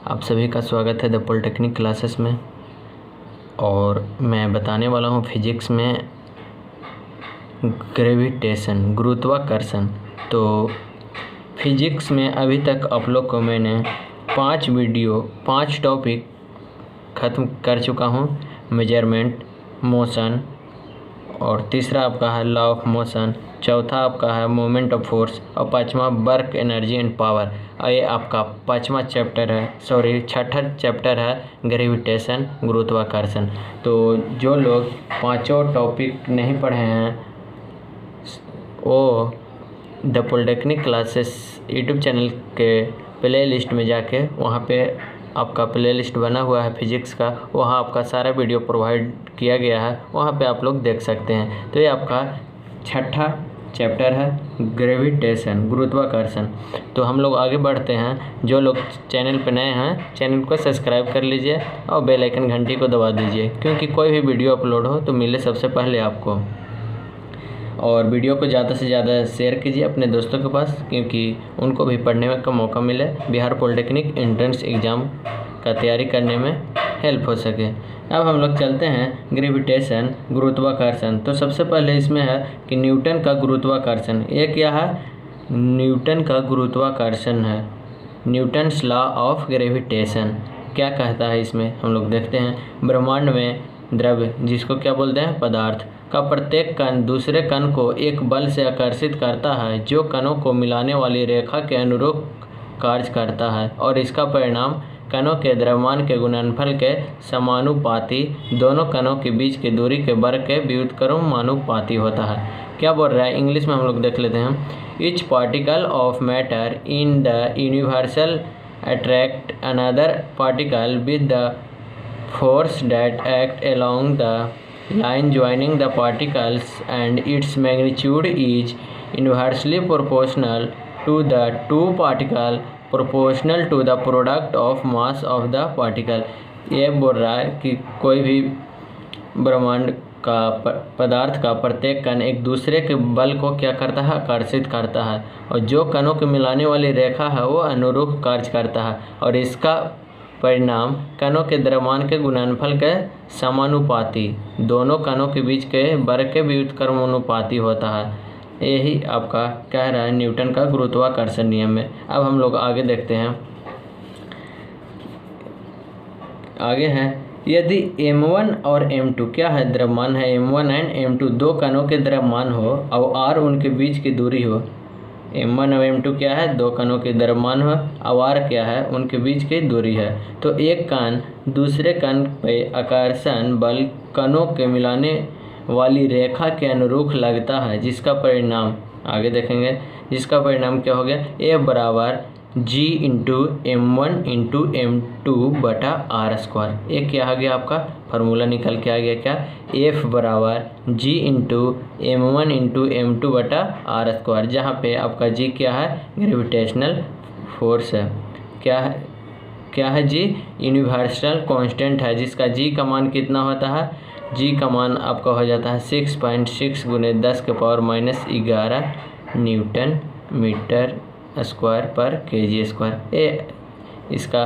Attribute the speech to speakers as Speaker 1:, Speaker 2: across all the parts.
Speaker 1: आप सभी का स्वागत है द पॉलिटेक्निक क्लासेस में। और मैं बताने वाला हूँ फिजिक्स में ग्रेविटेशन, गुरुत्वाकर्षण। तो फिजिक्स में अभी तक आप लोग को मैंने 5 टॉपिक ख़त्म कर चुका हूँ। मेजरमेंट, मोशन, और तीसरा आपका है लॉ ऑफ मोशन, चौथा आपका है मोमेंट ऑफ फोर्स, और पांचवा वर्क, एनर्जी एंड पावर। और ये आपका छठा चैप्टर है ग्रेविटेशन, गुरुत्वाकर्षण। तो जो लोग 5 टॉपिक नहीं पढ़े हैं वो the polytechnic classes YouTube channel के प्ले लिस्ट में जाके वहाँ पे आपका प्ले लिस्ट बना हुआ है फिजिक्स का, वहाँ आपका सारा वीडियो प्रोवाइड किया गया है, वहाँ पे आप लोग देख सकते हैं। तो ये आपका छठा चैप्टर है ग्रेविटेशन, गुरुत्वाकर्षण। तो हम लोग आगे बढ़ते हैं। जो लोग चैनल पे नए हैं चैनल को सब्सक्राइब कर लीजिए और बेल आइकन घंटी को दबा दीजिए, क्योंकि कोई भी वीडियो अपलोड हो तो मिले सबसे पहले आपको। और वीडियो को ज़्यादा से ज़्यादा शेयर कीजिए अपने दोस्तों के पास, क्योंकि उनको भी पढ़ने का मौका मिले, बिहार पॉलिटेक्निक एंट्रेंस एग्ज़ाम का तैयारी करने में हेल्प हो सके। अब हम लोग चलते हैं ग्रेविटेशन, गुरुत्वाकर्षण। तो सबसे पहले इसमें है कि न्यूटन का गुरुत्वाकर्षण। ये क्या है? न्यूटन का गुरुत्वाकर्षण है, न्यूटन्स लॉ ऑफ ग्रेविटेशन। क्या कहता है इसमें हम लोग देखते हैं। ब्रह्मांड में द्रव्य, जिसको क्या बोलते हैं, पदार्थ का प्रत्येक कण दूसरे कण को एक बल से आकर्षित करता है जो कणों को मिलाने वाली रेखा के अनुरूप कार्य करता है, और इसका परिणाम कणों के द्रव्यमान के गुणनफल के समानुपाती, दोनों कणों के बीच की दूरी के वर्ग के व्युत्क्रमानुपाती होता है। क्या बोल रहा है इंग्लिश में हम लोग देख लेते हैं। Each particle of matter in the universal attract another particle with the force that act along the line joining the particles, and its magnitude is inversely proportional to the two particles proportional to the product of mass of the particle। ये बोल रहा है कि कोई भी ब्रह्मांड का पदार्थ का प्रत्येक कण एक दूसरे के बल को क्या करता है, आकर्षित करता है, और जो कणों के मिलाने वाली रेखा है वो अनुरूप कार्य करता है, और इसका परिणाम कणों के द्रव्यमान के गुणनफल के समानुपाती, दोनों कणों के बीच के वर्ग के व्युत्क्रमानुपाती होता है। यही आपका कह रहा है न्यूटन का गुरुत्वाकर्षण नियम में। अब हम लोग आगे देखते हैं। आगे है, यदि m1 और m2 क्या है, द्रव्यमान है, m1 एंड m2 दो कणों के द्रव्यमान हो और r उनके बीच की दूरी हो। m1 और m2 क्या है, दो कणों के द्रव्यमान है, और r क्या है, उनके बीच की दूरी है। तो एक कण दूसरे कण पे आकर्षण बल कणों के मिलाने वाली रेखा के अनुरूप लगता है, जिसका परिणाम आगे देखेंगे। जिसका परिणाम क्या हो गया, A बराबर G into M1 into M2 बटा R²। ये क्या आ गया, आपका फार्मूला निकल के आ गया क्या, F बराबर G into M1 into M2 बटा R², जहाँ पे आपका G क्या है, ग्रेविटेशनल फोर्स है। क्या है G, यूनिवर्सल कांस्टेंट है, जिसका G का मान कितना होता है, G का मान आपका हो जाता है 6.6 गुने 10⁻11 न्यूटन मीटर स्क्वायर पर kg²। ये इसका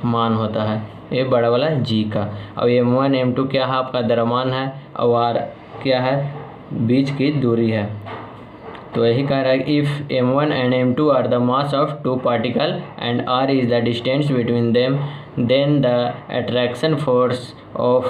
Speaker 1: मान होता है, ये बड़ा वाला G का। अब m1 m2 क्या है, आपका द्रव्यमान है, और r क्या है, बीच की दूरी है। तो यही कह रहा है, if m1 and m2 are the mass of two particle and r is the distance between them, then the attraction force of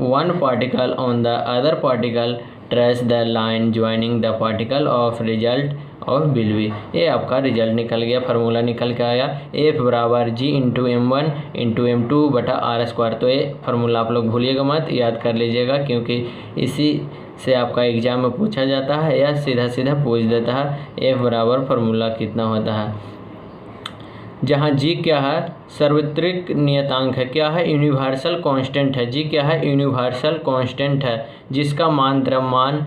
Speaker 1: one particle on the other particle trace the line joining the particle of result of बिल्वी। ये आपका result निकल गया, formula निकल के आया, F बराबर G into M1 into M2 बटा R²। तो ये फार्मूला आप लोग भूलिएगा मत, याद कर लीजिएगा, क्योंकि इसी से आपका एग्जाम में पूछा जाता है या सीधा सीधा पूछ देता है। F बराबर फार्मूला कितना होता है, जहाँ G क्या है, सार्वत्रिक नियतांक है, क्या है, यूनिवर्सल कांस्टेंट है। G क्या है, यूनिवर्सल कांस्टेंट है, जिसका मान द्रव्यमान,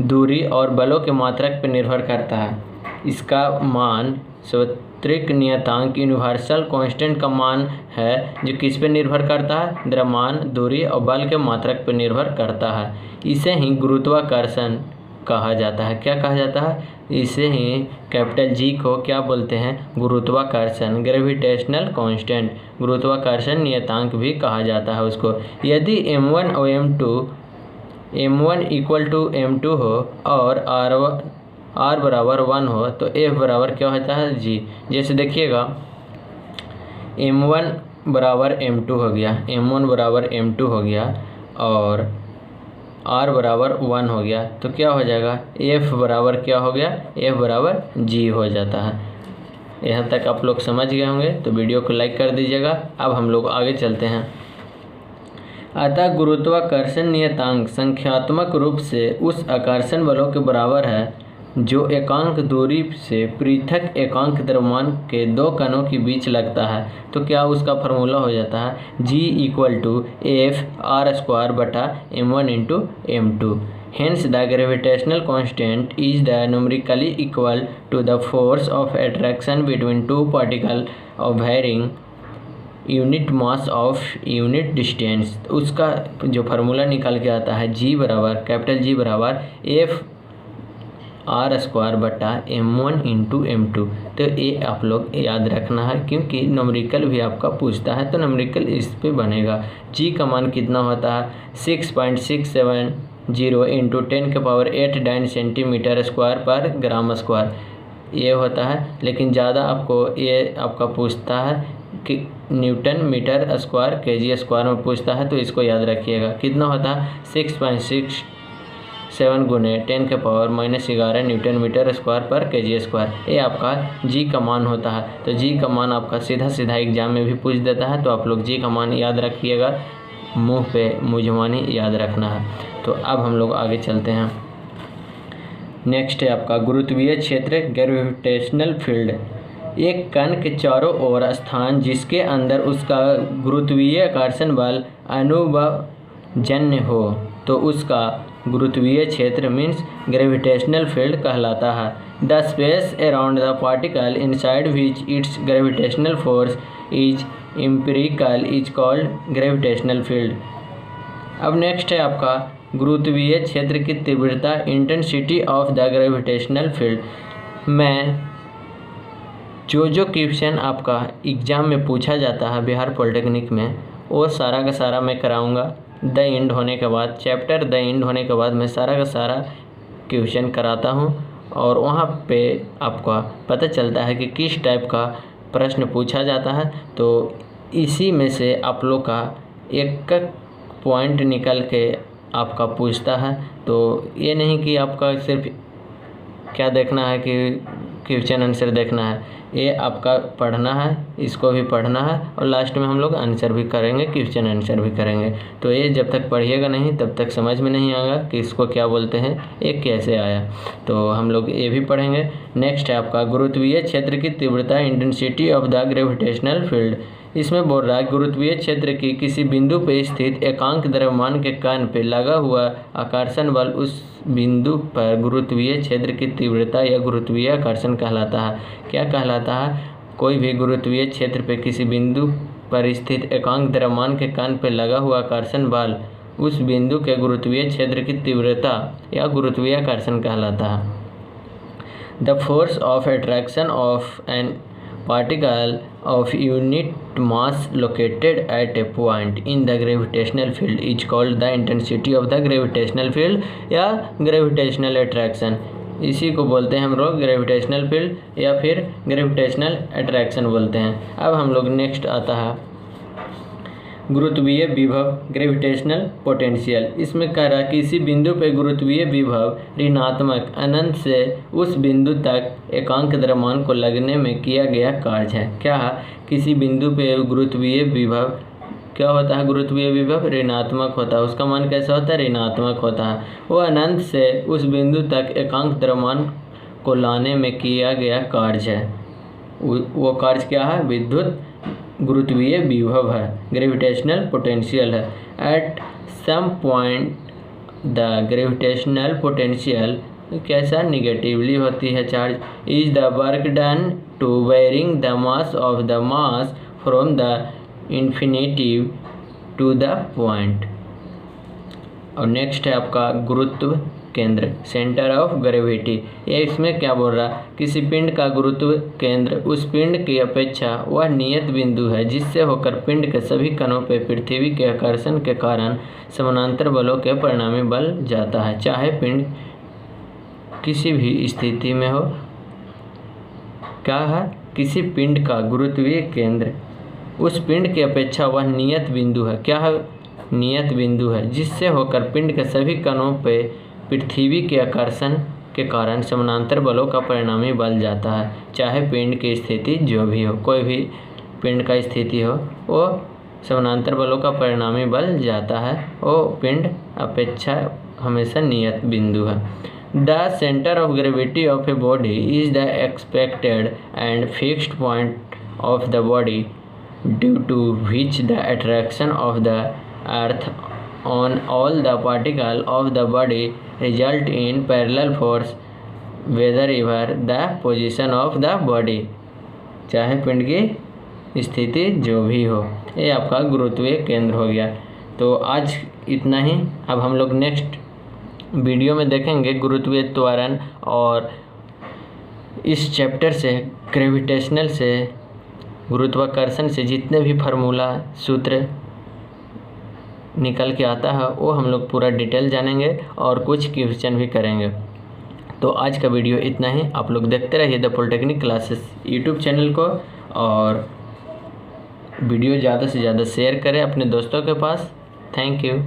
Speaker 1: दूरी और बलों के मात्रक पर निर्भर करता है। इसका मान सार्वत्रिक नियतांक यूनिवर्सल कांस्टेंट का मान है, जो किस पे निर्भर करता है, द्रव्यमान, दूरी और बल के मात्रक पर निर्भर करता है। इसे ही गुरुत्वाकर्षण कहा जाता है। क्या कहा जाता है, इसे ही कैपिटल जी को क्या बोलते हैं, गुरुत्वाकर्षण, ग्रेविटेशनल कांस्टेंट, गुरुत्वाकर्षण नियतांक भी कहा जाता है उसको। यदि m1 और m1 इक्वल टू m2 हो और r बराबर 1 हो तो f बराबर क्या होता है, g। जैसे देखिएगा m1 बराबर m2 हो गया, m1 बराबर m2 हो गया और r बराबर 1 हो गया तो क्या हो जाएगा, f बराबर क्या हो गया, f बराबर g हो जाता है। यहाँ तक आप लोग समझ गए होंगे तो वीडियो को लाइक कर दीजिएगा। अब हम लोग आगे चलते हैं। अतः गुरुत्वाकर्षण नियतांक संख्यात्मक रूप से उस आकर्षण बलों के बराबर है जो एकांक दूरी से पृथक एकांक द्रव्यमान के दो कणों के बीच लगता है। तो क्या उसका फार्मूला हो जाता है, g equal to F R square बटा m1 into m2। Hence the gravitational constant is the numerically equal to the force of attraction between two particle of varying unit mass of unit distance. उसका जो formula निकल के आता है g बराबर capital G बराबर F R square बटा m1 into m2। तो ये आप लोग याद रखना है क्योंकि न्यूमेरिकल भी आपका पूछता है तो न्यूमेरिकल इस पे बनेगा। g का मान कितना होता है, 6.670 इंटू 10⁸ डाइन सेंटीमीटर स्क्वायर पर ग्राम स्क्वायर ये होता है। लेकिन ज़्यादा आपको ये आपका पूछता है कि newton metre square KG square में पूछता है तो इसको याद रखिएगा। कितना होता है, 6.67 गुने 10⁻⁻11 न्यूटन मीटर स्क्वायर पर केजी स्क्वायर। ये आपका जी का मान होता है। तो जी का मान आपका सीधा सीधा एग्जाम में भी पूछ देता है तो आप लोग जी का मान याद रखिएगा, मुंह पे मुँहजुबानी याद रखना है। तो अब हम लोग आगे चलते हैं। नेक्स्ट है आपका गुरुत्वीय क्षेत्र ग्रेविटेशनल फील्ड। एक कण के चारों ओर स्थान जिसके अंदर उसका गुरुत्वीय आकर्षण बल अनुभवजन्य हो तो उसका गुरुत्वीय क्षेत्र मीन्स ग्रेविटेशनल फील्ड कहलाता है। The space around the particle inside which it's gravitational force is empirical is called gravitational field. अब नेक्स्ट है आपका गुरुत्वीय क्षेत्र की तीव्रता, intensity of the gravitational field. मैं जो क्वेश्चन आपका एग्ज़ाम में पूछा जाता है बिहार पॉलिटेक्निक में वो सारा का सारा मैं कराऊंगा द एंड होने के बाद, चैप्टर द एंड होने के बाद मैं सारा का सारा क्वेश्चन कराता हूं और वहां पे आपका पता चलता है कि किस टाइप का प्रश्न पूछा जाता है। तो इसी में से आप लोग का एक पॉइंट निकल के आपका पूछता है। तो ये नहीं कि आपका सिर्फ क्या देखना है कि क्वेश्चन आंसर देखना है, ये आपका पढ़ना है, इसको भी पढ़ना है और लास्ट में हम लोग आंसर भी करेंगे, क्वेश्चन आंसर भी करेंगे। तो ये जब तक पढ़िएगा नहीं तब तक समझ में नहीं आएगा कि इसको क्या बोलते हैं, ये कैसे आया। तो हम लोग ये भी पढ़ेंगे। नेक्स्ट है आपका गुरुत्वीय क्षेत्र की तीव्रता, intensity of the gravitational field. इसमें बोल रहा है गुरुत्वीय क्षेत्र की किसी बिंदु पर स्थित एकांक द्रव्यमान के कण पर लगा हुआ आकर्षण बल उस बिंदु पर गुरुत्वीय क्षेत्र की तीव्रता या गुरुत्वीय आकर्षण कहलाता है। क्या कहलाता है, कोई भी गुरुत्वीय क्षेत्र पर किसी बिंदु पर स्थित एकांक द्रव्यमान के कण पर लगा हुआ आकर्षण बल उस बिंदु के गुरुत्वीय क्षेत्र की तीव्रता या गुरुत्वीय आकर्षण कहलाता है। The force of attraction of an particle of unit mass located at a point in the gravitational field is called the intensity of the gravitational field या gravitational attraction। इसी को बोलते हैं हम लोग ग्रेविटेशनल फील्ड या फिर ग्रेविटेशनल अट्रैक्शन बोलते हैं। अब हम लोग नेक्स्ट आता है गुरुत्वीय विभव, ग्रेविटेशनल पोटेंशियल। इसमें कह रहा है किसी बिंदु पर गुरुत्वीय विभव ऋणात्मक अनंत से उस बिंदु तक एकांक द्रव्यमान को लगने में किया गया कार्य है। क्या है, किसी बिंदु पर गुरुत्वीय विभव क्या होता है, गुरुत्वीय विभव ऋणात्मक होता है, उसका मान कैसा होता है, ऋणात्मक होता है। वो अनंत से उस बिंदु तक एकांक द्रव्यमान को लाने में किया गया कार्य है। वो कार्य क्या है, विद्युत गुरुत्वीय विभव है, ग्रेविटेशनल पोटेंशियल है। At some point the gravitational potential कैसा निगेटिवली होती है charge, is the work done to wearing the mass of the mass from the infinitive to the point. और नेक्स्ट है आपका गुरुत्व केंद्र, सेंटर ऑफ ग्रेविटी। ये इसमें क्या बोल रहा, किसी पिंड का गुरुत्व केंद्र उस पिंड की अपेक्षा वह नियत बिंदु है जिससे होकर पिंड के सभी कणों पर पृथ्वी के आकर्षण के कारण समानांतर बलों के परिणामी बल जाता है, चाहे पिंड किसी भी स्थिति में हो। क्या है, किसी पिंड का गुरुत्वीय केंद्र उस पिंड की अपेक्षा वह नियत बिंदु है। क्या है, नियत बिंदु है जिससे होकर पिंड के सभी कणों पे पृथ्वी के आकर्षण के कारण समानांतर बलों का परिणामी बल जाता है, चाहे पिंड की स्थिति जो भी हो। कोई भी पिंड का स्थिति हो वो समानांतर बलों का परिणामी बल जाता है, वो पिंड अपेक्षा हमेशा नियत बिंदु है। The center of gravity of a body is the expected and fixed point of the body due to which the attraction of the earth on all the particles of the body result in parallel force wherever the position of the body, चाहे पिंड की स्थिति जो भी हो। ये आपका गुरुत्वीय केंद्र हो गया। तो आज इतना ही। अब हम लोग नेक्स्ट वीडियो में देखेंगे गुरुत्वीय त्वरण और इस चैप्टर से ग्रेविटेशनल से गुरुत्वाकर्षण से जितने भी फार्मूला सूत्र निकल के आता है वो हम लोग पूरा डिटेल जानेंगे और कुछ क्वेश्चन भी करेंगे। तो आज का वीडियो इतना ही। आप लोग देखते रहिए the polytechnic classes YouTube channel को और वीडियो ज़्यादा से ज़्यादा शेयर करें अपने दोस्तों के पास। Thank you.